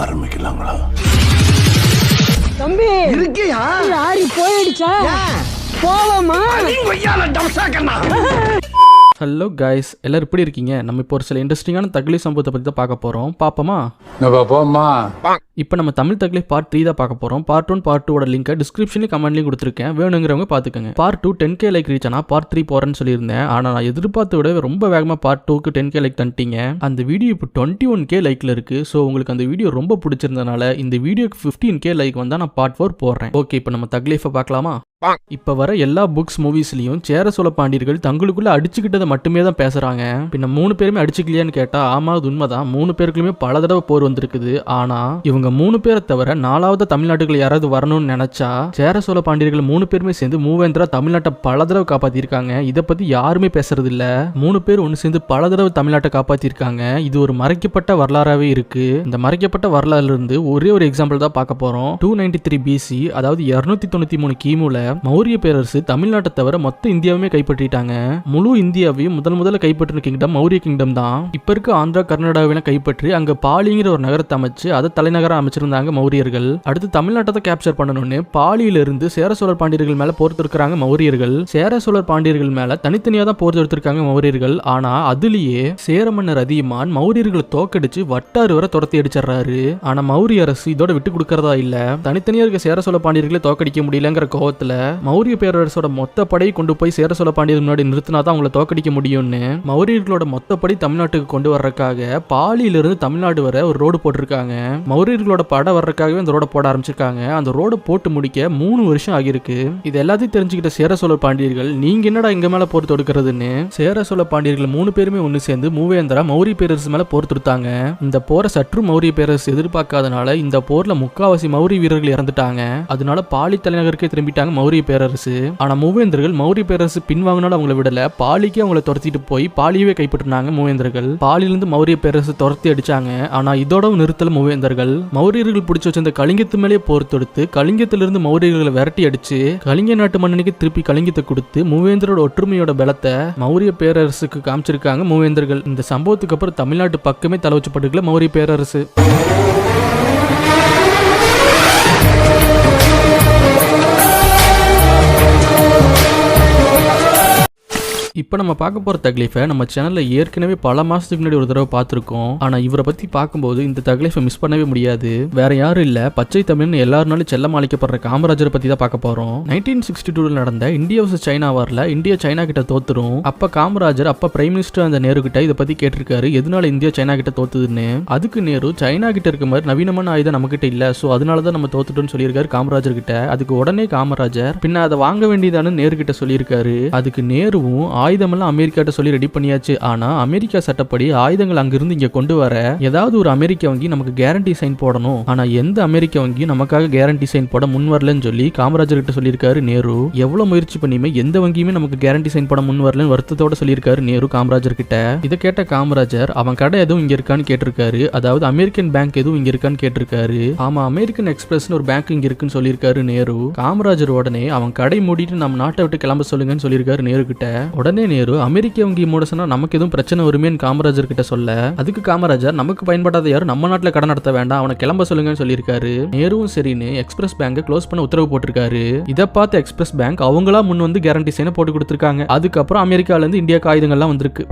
ஆரம்பிக்கலாங்களா? தம்பி இருக்கியா? லாரி போயிடுச்சா? போவோமா? ஹலோ கைஸ், எல்லாரும் எப்படி இருக்கீங்க? நம்ம இப்போ ஒரு சில இன்ட்ரெஸ்டிங்கான தக்லி சம்பவத்தை பற்றி தான் பார்க்க போகிறோம். பார்ப்போமா? இப்போ நம்ம தமிழ் தக்லி பார்ட் 3 தான் பார்க்க போகிறோம். பார்ட் 1 பார்ட் 2 லிங்கை டிஸ்கிரிப்ஷன்லையும் கமெண்ட்லையும் கொடுத்துருக்கேன், வேணுங்கிறவங்க பார்த்துக்கோங்க. பார்ட் 2 10K லைக் ரீச் ஆனால் பார்ட் 3 போகிறேன்னு சொல்லியிருந்தேன். ஆனால் நான் எதிர்பார்த்த விட ரொம்ப வேகமாக பார்ட் 2க்கு 10K லைக் தந்துட்டீங்க. அந்த வீடியோ இப்போ 21K லைக்கில் இருக்குது. ஸோ உங்களுக்கு அந்த வீடியோ ரொம்ப பிடிச்சிருந்தனால இந்த வீடியோக்கு 15K லைக் வந்தால் நான் பார்ட் 4 போடுறேன். ஓகே, இப்போ நம்ம தக்லீஃபை பார்க்கலாமா? இப்ப வர எல்லா புக்ஸ் மூவிஸ்லயும் சேர சோழ பாண்டியர்கள் தங்களுக்குள்ள அடிச்சுக்கிட்டதை மட்டுமே தான் பேசுறாங்க. பின்ன 3 பேருமே அடிச்சுக்கலையான்னு கேட்டா ஆமா, அது உண்மைதான். 3 பேருக்குமே பல தடவை போர் வந்திருக்குது. ஆனா இவங்க 3 பேரை தவிர 4வது தமிழ்நாட்டுக்குள்ள யாராவது வரணும்னு நினைச்சா சேர சோழ பாண்டியர்கள் 3 பேருமே சேர்ந்து மூவேந்திரா தமிழ்நாட்டை பல தடவை காப்பாத்திருக்காங்க. இதை பத்தி யாருமே பேசுறது இல்ல. 3 பேர் ஒன்னு சேர்ந்து பல தடவை தமிழ்நாட்டை காப்பாத்திருக்காங்க. இது ஒரு மறைக்கப்பட்ட வரலாறாவே இருக்கு. இந்த மறைக்கப்பட்ட வரலாறுல இருந்து ஒரே ஒரு எக்ஸாம்பிள் தான் பார்க்க போறோம். 293 BC, அதாவது 293 கிமுல மௌரிய பேரரசு தமிழ்நாட்டை தவிர மொத்த இந்தியாவுமே கைப்பற்றிட்டாங்க. முழு இந்தியாவையும் முதல்ல கைப்பற்றின கிங்டம் மௌரிய கிங்டம் தான். இப்ப இருக்க ஆந்திரா கர்நாடகாவை கைப்பற்றி அங்க பாலிங்கிற ஒரு நகரத்தை அமைச்சு அதை தலைநகரம் அமைச்சிருந்தாங்க மௌரியர்கள். அடுத்து தமிழ்நாட்டை கேப்சர் பண்ணணும்னு பாலியில இருந்து சேர சோழர் பாண்டியர்கள் மேல போர் தொடுக்கிறாங்க மௌரியர்கள். சேர சோழர் பாண்டியர்கள் மேல தனித்தனியா தான் போர் தொடுத்திருக்காங்க மௌரியர்கள். ஆனா அதுலயே சேர மன்னர் அதியமான் மௌரியர்களை தோக்கடிச்சு வட்டாறு வரை துரத்தி அடிச்சிடறாரு. ஆனா மௌரிய அரசு இதோட விட்டு கொடுக்கறதா இல்ல. தனித்தனியா இருக்க சேர சோழ பாண்டியர்களை தோக்கடிக்க முடியலங்கிற கோவத்துல மௌரிய பேரரசோட மொத்த படையை கொண்டு போய் சேர சோழ பாண்டியர் முன்னாடி நிறுத்தினாதான் அவங்களை தோக்கடிக்க முடியும்னு மௌரியர்களோட மொத்த படை தமிழ்நாட்டுக்கு கொண்டு வர்றதுக்காக பாலியிலிருந்து தமிழ்நாடு வரை ஒரு ரோடு போட்டிருக்காங்க. மௌரியர்களோட படை வர்றதுக்காகவே அந்த ரோட போட ஆரம்பிச்சிருக்காங்க. அந்த ரோடு போட்டு முடிக்க 3 வருஷம் ஆகிருக்கு. இது எல்லாத்தையும் தெரிஞ்சுக்கிட்ட சேர சோழ பாண்டியர்கள் நீங்க என்னடா இங்க மேல போர் தொடுக்கிறதுன்னு சேர சோழ பாண்டியர்கள் 3 பேருமே ஒன்னு சேர்ந்து மூவேந்திரா மௌரிய பேரரசு மேல போர் தொடுத்தாங்க. இந்த போரை சற்று மௌரிய பேரரசு எதிர்பார்க்காதனால இந்த போர்ல முக்காவாசி மௌரிய வீரர்கள் இறந்துட்டாங்க. அதனால பாலி தலைநகருக்கே திரும்பிட்டாங்க மௌரிய பேரரசு. ஆனா மூவேந்தர்கள் மௌரிய பேரரசு பின்வாங்கினாலும் அவங்களை விடல. பாலிக்கே அவங்களை துரத்திட்டு போய் பாலியவே கைப்பற்றினாங்க மூவேந்தர்கள். பாலிலிருந்து மௌரிய பேரரசு துரத்தி அடிச்சாங்க. ஆனா இதோட நிறுத்தல மூவேந்தர்கள். மௌரியர்கள் பிடிச்சு வச்சிருந்த கலிங்கத்து மேலே போர் தொடுத்து கலிங்கத்திலிருந்து மௌரியர்களை விரட்டி அடிச்சு கலிங்க நாட்டு மன்னனுக்கு திருப்பி கலிங்கத்தை கொடுத்து மூவேந்தரோட ஒற்றுமையோட பலத்தை மௌரிய பேரரசுக்கு காமிச்சிருக்காங்க மூவேந்தர்கள். இந்த சம்பவத்துக்கு அப்புறம் தமிழ்நாட்டு பக்கமே தலை வச்சுப்பட்டுக்கல மௌரிய பேரரசு. இப்போ நம்ம பார்க்க போகிற தக்லீஃபை நம்ம சேனலில் ஏற்கனவே பல மாதத்துக்கு முன்னாடி ஒரு தடவை பார்த்துருக்கோம். ஆனால் இவரை பற்றி பார்க்கும்போது இந்த தக்லீஃபை மிஸ் பண்ணவே முடியாது. வேற யாரும் இல்லை, பச்சை தமிழ்னு எல்லாருனாலும் செல்லம் அழைக்கப்படுற காமராஜரை பற்றி தான் பார்க்க போகிறோம். 1962 நடந்த இந்தியா vs சைனா வாரில் இந்தியா சைனா கிட்ட தோத்துரும். அப்போ காமராஜர் அப்போ பிரைம் மினிஸ்டர் அந்த நேரு கிட்ட இதை பற்றி கேட்டிருக்காரு, எதனால இந்தியா சைனா கிட்ட தோத்துதுன்னு. அதுக்கு நேரு சைனா கிட்ட இருக்க மாதிரி நவீனமான ஆயுதம் நம்ம கிட்ட இல்லை, ஸோ அதனால தான் நம்ம தோத்துட்டோம்னு சொல்லியிருக்காரு காமராஜர் கிட்ட. அதுக்கு உடனே காமராஜர் பின்ன அதை வாங்க வேண்டியதானு நேரு கிட்ட சொல்லியிருக்காரு. அதுக்கு நேருவும் ஆயுதமெல்லாம் அமெரிக்காட்ட சொல்லி ரெடி பண்ணியாச்சு. ஆனா அமெரிக்கா சட்டப்படி ஆயுதங்கள் அங்கிருந்து இங்க கொண்டு வர ஏதாவது ஒரு அமெரிக்க வங்கி நமக்கு கேரண்டி சைன் போடணும். ஆனா எந்த அமெரிக்க வங்கியும் நமக்காக கேரண்டி சைன் போட முன் வரலன்னு சொல்லி காமராஜர் கிட்ட சொல்லியிருக்காரு நேரு. எவ்வளவு முயற்சி பண்ணியுமே எந்த வங்கியுமே நமக்கு கேரண்டி சைன் போட முன் வரலன்னு வருத்தத்தோட சொல்லியிருக்காரு நேரு காமராஜர் கிட்ட. இதை கேட்ட காமராஜர் அவன் கடை எதுவும் இங்க இருக்கான்னு கேட்டிருக்காரு. அதாவது அமெரிக்கன் பேங்க் எதுவும் இங்க இருக்கான்னு கேட்டிருக்காரு. ஆமா, அமெரிக்கன் எக்ஸ்பிரஸ் ஒரு பேங்க் இங்க இருக்குன்னு சொல்லியிருக்காரு நேரு. காமராஜர் உடனே அவன் கடை மூடிட்டு நம்ம நாட்டை விட்டு கிளம்ப சொல்லுங்கன்னு சொல்லியிருக்காரு நேரு கிட்ட. உடனே நேரு அமெரிக்க வங்கி மூட சொன்னா நமக்கு எதுவும் பிரச்சனை வருமேன்னு காமராஜர் கிட்ட சொல்ல, அதுக்கு காமராஜர் நமக்கு பயன்படாத யாரும் நம்ம நாட்டில் கடன் நடத்த வேண்டாம், அவனை கிளம்ப சொல்லுங்கன்னு சொல்லியிருக்காரு. நேருவும் சரின்னு எக்ஸ்பிரஸ் பேங்கை க்ளோஸ் பண்ண உத்தரவு போட்டிருக்காரு. இதை பார்த்து எக்ஸ்பிரஸ் பேங்க் அவங்களா முன் வந்து கேரண்டி சைனை போட்டு கொடுத்துருக்காங்க. அதுக்கப்புறம் அமெரிக்கால இருந்து இந்தியாவுக்கு ஆயுதங்கள்லாம் வந்திருக்கு.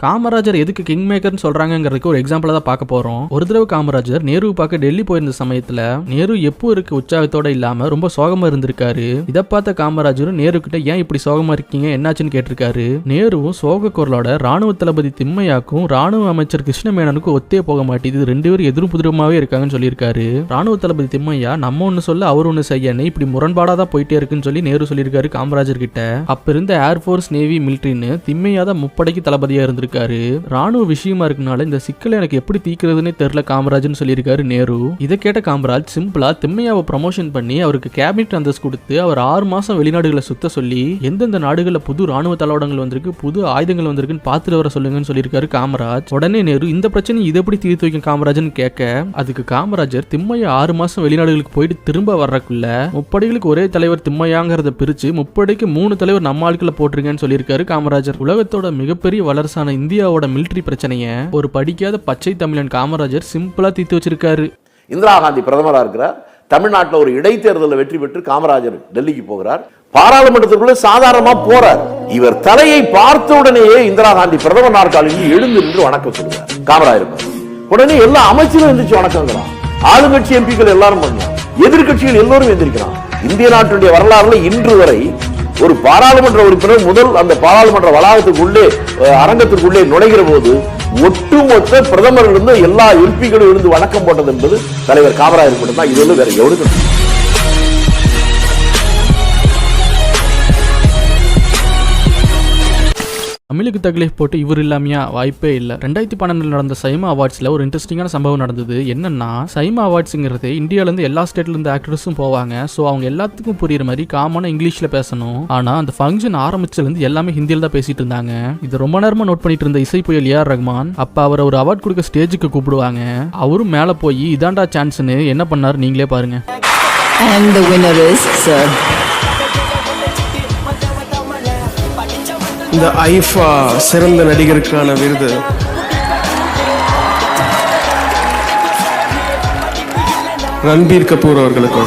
காமராஜர் எதுக்கு கிங் மேக்கர்னு சொல்றாங்கிறதுக்கு ஒரு எக்ஸாம்பிளா தான் பார்க்க போறோம். ஒரு தடவை காமராஜர் நேருவை பார்க்க டெல்லி போயிருந்த சமயத்துல நேரு எப்போ இருக்க உற்சாகத்தோட இல்லாம ரொம்ப சோகமா இருந்திருக்காரு. இதை பார்த்த காமராஜர் நேரு கிட்ட ஏன் இப்படி சோகமா இருக்கீங்க என்னாச்சுன்னு கேட்டிருக்காரு. நேருவும் சோக குரலோட ராணுவ தளபதி திம்மையாக்கும் ராணுவ அமைச்சர் கிருஷ்ணமேனனுக்கும் ஒத்தே போக மாட்டேது, 2 பேரும் எதிரும் புதிரமாவே இருக்காங்கன்னு சொல்லியிருக்காரு. ராணுவ தளபதி திம்மையா நம்ம ஒண்ணு சொல்ல அவர் ஒண்ணு செய்யன்னு இப்படி முரண்பாடா தான் போயிட்டே இருக்குன்னு சொல்லி நேரு சொல்லியிருக்காரு காமராஜர் கிட்ட. அப்ப இருந்த ஏர்போர்ஸ் நேவி மிலிட்டரின்னு திம்மையா தான் முப்படைக்கு தளபதியா இருந்திருக்கு. இருக்காரு. ராணுவ விஷயமா இருக்கனால இந்த சிக்கலை எனக்கு எப்படி தீக்கிறதுனே தெரியல காமராஜ்னு சொல்லியிருக்காரு நேரு. இதை கேட்ட காமராஜ் சிம்பிளா திம்மையாவை ப்ரமோஷன் பண்ணி அவருக்கு கேபினட் அந்தஸ்து கொடுத்து அவர் 6 மாசம் வெளிநாடுகளை சுத்த சொல்லி எந்தெந்த நாடுகளில் புது ராணுவ தளவாடங்கள் வந்திருக்கு, புது ஆயுதங்கள் வந்திருக்குன்னு பார்த்துட்டு வர சொல்லுங்கன்னு சொல்லியிருக்காரு காமராஜ். உடனே நேரு இந்த பிரச்சனை இதை எப்படி தீர்த்து வைக்கும் காமராஜ்னு கேட்க அதுக்கு காமராஜர் திம்மையா 6 மாசம் வெளிநாடுகளுக்கு போயிட்டு திரும்ப வர்றக்குள்ள முப்படைகளுக்கு ஒரே தலைவர் திம்மையாங்கிறத பிரிச்சு முப்படைக்கு 3 தலைவர் நம்ம ஆட்களை போட்டிருக்கேன்னு சொல்லியிருக்காரு காமராஜர். உலகத்தோட மிகப்பெரிய வளர்ச்சான இந்தியாவோட மிலிட்டரி பிரச்சனைய ஒரு படிக்காத பச்சை தமிழன் காமராஜர் சிம்பிளா தீர்த்து வச்சிருக்காரு. இந்திரா காந்தி பிரதமராக இருக்கிறார். தமிழ்நாட்டில் ஒரு இடைத்தேர்தலில் வெற்றி பெற்று காமராஜர் டெல்லிக்கு போகிறார். பாராளுமன்றத்திற்குள்ள சாதாரணமா போறார். இவர் தலையை பார்த்த உடனேயே இந்திரா காந்தி பிரதமர் நாற்காலியில் எழுந்து நின்று வணக்கம் சொல்கிறார் காமராஜர். உடனே எல்லா அமைச்சரும் எந்திரிச்சு வணக்கங்கிறான். ஆளுங்கட்சி எம்பிக்கள் எல்லாரும் பண்ணான், எதிர்கட்சிகள் எல்லோரும் எந்திரிக்கிறான். இந்திய நாட்டுடைய வரலாறுல இன்று வரை ஒரு பாராளுமன்ற உறுப்பினர் முதல் அந்த பாராளுமன்ற வளாகத்துக்குள்ளே அரங்கத்திற்குள்ளே நுழைகிற போது ஒட்டுமொத்த பிரதமர்கள் இருந்து எல்லா எம்பிக்களும் இருந்து வணக்கம் போட்டது என்பது தலைவர் காமராஜர் மட்டும் தான். இது வேற எவ்வளவு தமிழுக்கு தக்லீஃப் போட்டு இவர் இல்லாமையா வாய்ப்பே இல்லை. 2012 நடந்த சைமா அவார்ட்ஸ்ல ஒரு இன்ட்ரெஸ்டிங்கான சம்பவம் நடந்தது. என்னன்னா சைமா அவார்ட்ஸ்ங்கிறது இந்தியாவிலேருந்து எல்லா ஸ்டேட்ல இருந்து ஆக்டர்ஸும் போவாங்க. ஸோ அவங்க எல்லாத்துக்கும் புரியுற மாதிரி காமனா இங்கிலீஷ்ல பேசணும். ஆனா அந்த ஃபங்க்ஷன் ஆரம்பிச்சதுலேருந்து எல்லாமே ஹிந்தியில தான் பேசிட்டு இருந்தாங்க. இது ரொம்ப நேரமா நோட் பண்ணிட்டு இருந்த இசை புயல் ஏஆர் ரஹ்மான் அப்ப அவர் ஒரு அவார்ட் கொடுக்க ஸ்டேஜுக்கு கூப்பிடுவாங்க. அவரும் மேல போய் இதாண்டா சான்ஸ்னு என்ன பண்ணாரு நீங்களே பாருங்க. And the winner is sir. இந்த ஐஃபா சிறந்த நடிகருக்கான விருது ரன்பீர் கபூர் அவர்களுக்கு.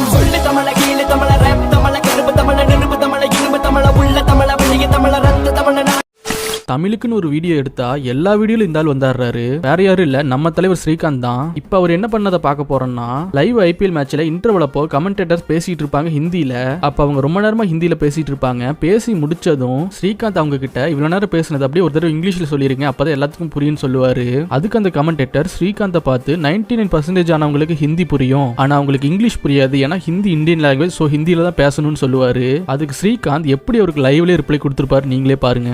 தமிழுக்குன்னு ஒரு வீடியோ எடுத்தா எல்லா வீடியோல இந்த ஆள் வந்தாடுறாரு. வேற யாரும் இல்ல, நம்ம தலைவர் ஸ்ரீகாந்த் தான். இப்ப அவர் என்ன பண்ணதை பார்க்க போறோம்னா லைவ் ஐபிஎல் மேட்ச்ல இன்டர்வல் அப்போ கமெண்டேட்டர்ஸ் பேசிட்டு இருப்பாங்க ஹிந்தியில. அப்ப அவங்க ரொம்ப நேரமா ஹிந்தியில பேசிட்டு இருப்பாங்க. பேசி முடிச்சதும் ஸ்ரீகாந்த் அவங்க கிட்ட இவ்வளவு நேரம் பேசினது அப்படியே ஒரு தடவை இங்கிலீஷ்ல சொல்லிருங்க, அப்பதான் எல்லாத்துக்கும் புரியும்னு சொல்லுவாரு. அதுக்கு அந்த கமெண்டேட்டர் ஸ்ரீகாந்தை பார்த்து 99% ஆனவங்களுக்கு ஹிந்தி புரியும், ஆனா அவங்களுக்கு இங்கிலீஷ் புரியாது, ஏன்னா ஹிந்தி இந்தியன் லாங்குவேஜ், சோ ஹிந்தியில தான் பேசணும்னு சொல்லுவாரு. அதுக்கு ஸ்ரீகாந்த் எப்படி அவருக்கு லைவ்ல ரிப்ளை கொடுத்திருப்பாரு நீங்களே பாருங்க.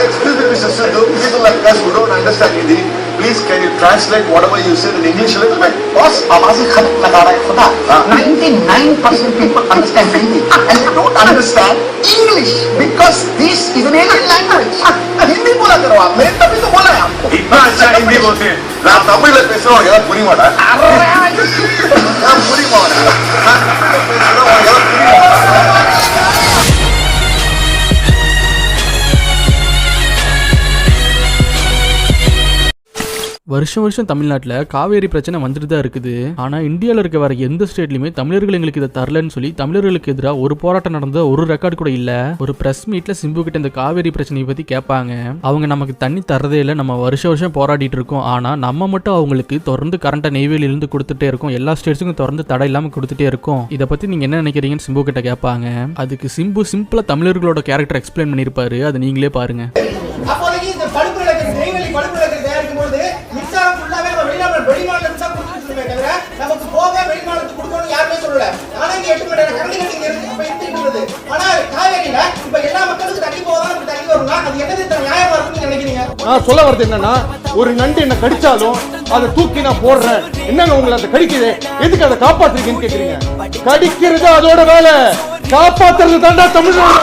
Excuse me, Mr. Sidhu, people like us who don't understand Hindi, please can you translate whatever you said in English a little bit? Boss, आवाज़ें खत्म लगा रहा है खुदा. 99% people understand Hindi and they don't understand English because this is an alien language. Hindi बोला करो आप, मैंने तभी तो बोला है आपको. इतना अच्छा हिंदी बोलते हैं, ना तमिल में पैसे और यार पूरी मारा. ना पूरी मारा. ना पैसे और यार पूरी मारा. வருஷம் வருஷம் தமிழ்நாட்டில் காவேரி பிரச்சனை வந்துட்டு தான் இருக்குது. ஆனால் இந்தியாவில் இருக்க வேற எந்த ஸ்டேட்லையுமே தமிழர்கள் எங்களுக்கு இதை தரலன்னு சொல்லி தமிழர்களுக்கு எதிராக ஒரு போராட்டம் நடந்த ஒரு ரெக்கார்டு கூட இல்லை. ஒரு பிரஸ் மீட்ல சிம்பு கிட்ட இந்த காவேரி பிரச்சனையை பற்றி கேட்பாங்க. அவங்க நமக்கு தண்ணி தரதே இல்லை, நம்ம வருஷம் வருஷம் போராடிட்டு இருக்கோம், ஆனால் நம்ம மட்டும் அவங்களுக்கு தொடர்ந்து கரண்ட்டை நெய்வேலியிலிருந்து கொடுத்துட்டே இருக்கோம், எல்லா ஸ்டேட்ஸுக்கும் தொடர்ந்து தடை இல்லாமல் கொடுத்துட்டே இருக்கோம், இதை பற்றி நீங்கள் என்ன நினைக்கிறீங்கன்னு சிம்பு கிட்ட கேட்பாங்க. அதுக்கு சிம்பு சிம்பிளாக தமிழர்களோட கேரக்டர் எக்ஸ்பிளைன் பண்ணியிருப்பாரு, அதை நீங்களே பாருங்க. நமக்கு போக வெளிநாட்டுக்கு கொடுக்கணும் யாருமே சொல்லல. ஆனா இங்க 8 மணி நேரம் கரண்ட் கட்டிங் இப்ப இருக்குது. ஆனா காவேரியில இப்ப எல்லா மக்களுக்கும் தண்ணி போகாம இப்படி தண்ணி வருங்க. அது என்னது நியாயமா இருக்குன்னு நினைக்கிறீங்க? நான் சொல்ல வரது என்னன்னா, ஒரு நண்டு என்ன கடிச்சாலும் அதை தூக்கி நான் போடுறேன், என்னங்க உங்களை அதை கடிக்குது, எதுக்கு அதை காப்பாத்துறீங்கன்னு கேக்குறீங்க. கடிக்கிறது அதோட வேலை, காப்பாத்துறது தாண்டா தமிழ்நாடு.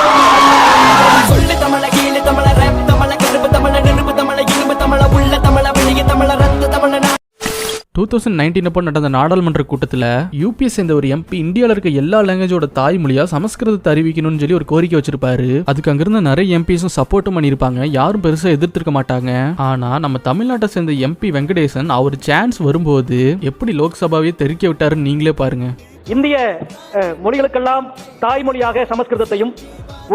2019 அப்போ நடந்த நாடாளுமன்ற கூட்டத்தில் யூபிஎஸ் சேர்ந்த ஒரு எம்பி இந்தியாவில் இருக்க எல்லா லாங்குவேஜோட தாய்மொழியா சமஸ்கிருதத்தை அறிவிக்கணும்னு சொல்லி ஒரு கோரிக்கை வச்சிருப்பாரு. அதுக்கு அங்கிருந்த நிறைய எம்பிஸும் சப்போர்ட்டும் பண்ணியிருப்பாங்க, யாரும் பெருசா எதிர்த்திருக்க மாட்டாங்க. ஆனா நம்ம தமிழ்நாட்டை சேர்ந்த எம்பி வெங்கடேசன் அவர் சான்ஸ் வரும்போது எப்படி லோக்சபாவே தெரிக்க விட்டாருன்னு நீங்களே பாருங்க. இந்திய மொழிகளுக்கெல்லாம் தாய்மொழியாக சமஸ்கிருதத்தையும்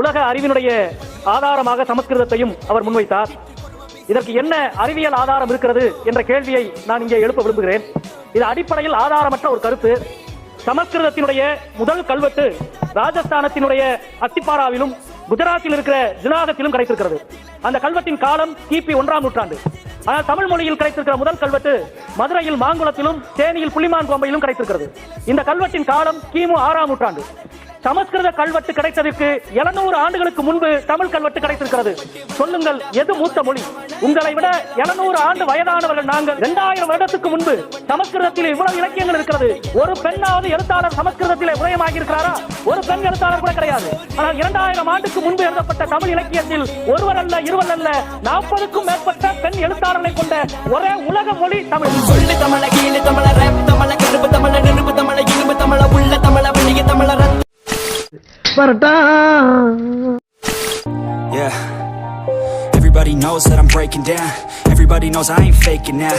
உலக அறிவினுடைய ஆதாரமாக சமஸ்கிருதத்தையும் அவர் முன்வைத்தார். இதற்கு என்ன அறிவியல் ஆதாரம் இருக்கிறது என்ற கேள்வியை நான் இங்கே எழுப்ப விரும்புகிறேன். இது அடிப்படையில் ஆதாரமற்ற ஒரு கருத்து. சமஸ்கிருதத்தினுடைய முதல் கல்வெட்டு ராஜஸ்தானத்தினுடைய அத்திப்பாராவிலும் குஜராத்தில் இருக்கிற ஜுனாகத்திலும் கிடைத்திருக்கிறது. அந்த கல்வெட்டின் காலம் கிபி 1ஆம் நூற்றாண்டு. ஆனால் தமிழ் மொழியில் கிடைத்திருக்கிற முதல் கல்வெட்டு மதுரையில் மாங்குளத்திலும் தேனியில் புள்ளிமான் கோம்பையிலும் கிடைத்திருக்கிறது. இந்த கல்வெட்டின் காலம் கிமு 6ஆம் நூற்றாண்டு. சமஸ்கிருத கல்வெட்டு கிடைத்ததற்கு 700 ஆண்டுகளுக்கு முன்பு தமிழ் கல்வெட்டு கிடைத்திருக்கிறது. சொல்லுங்கள், எது மூத்த மொழி? உங்களை விட 700 ஆண்டு வயதானவர்கள் நாங்கள். 2000 வருடத்துக்கு முன்பு சமஸ்கிருதத்தில் இவ்வளவு இலக்கியங்கள் இருக்கிறது. ஒரு பெண்ணாவது எழுத்தாளர் சமஸ்கிருதத்தில் உதயமாகி இருக்கிறாரா? ஒரு பெண் எழுத்தாளர் கூட கிடையாது. ஆனால் 2000 ஆண்டுக்கு முன்பு எழுதப்பட்ட தமிழ் இலக்கியத்தில் ஒருவர் அல்ல, இருவர் அல்ல, 40க்கும் மேற்பட்ட பெண் எழுத்தாளர்களை கொண்ட ஒரே உலக மொழி தமிழ். சொல்லு தமிழ, கீழு தமிழ, ரேப் தமிழ, கருப்பு தமிழ, நெருப்பு தமிழ, இரும்பு தமிழ, உள்ள தமிழ, வெளிய தமிழ. Yeah. Everybody knows that I'm breaking down. Everybody knows I ain't faking now.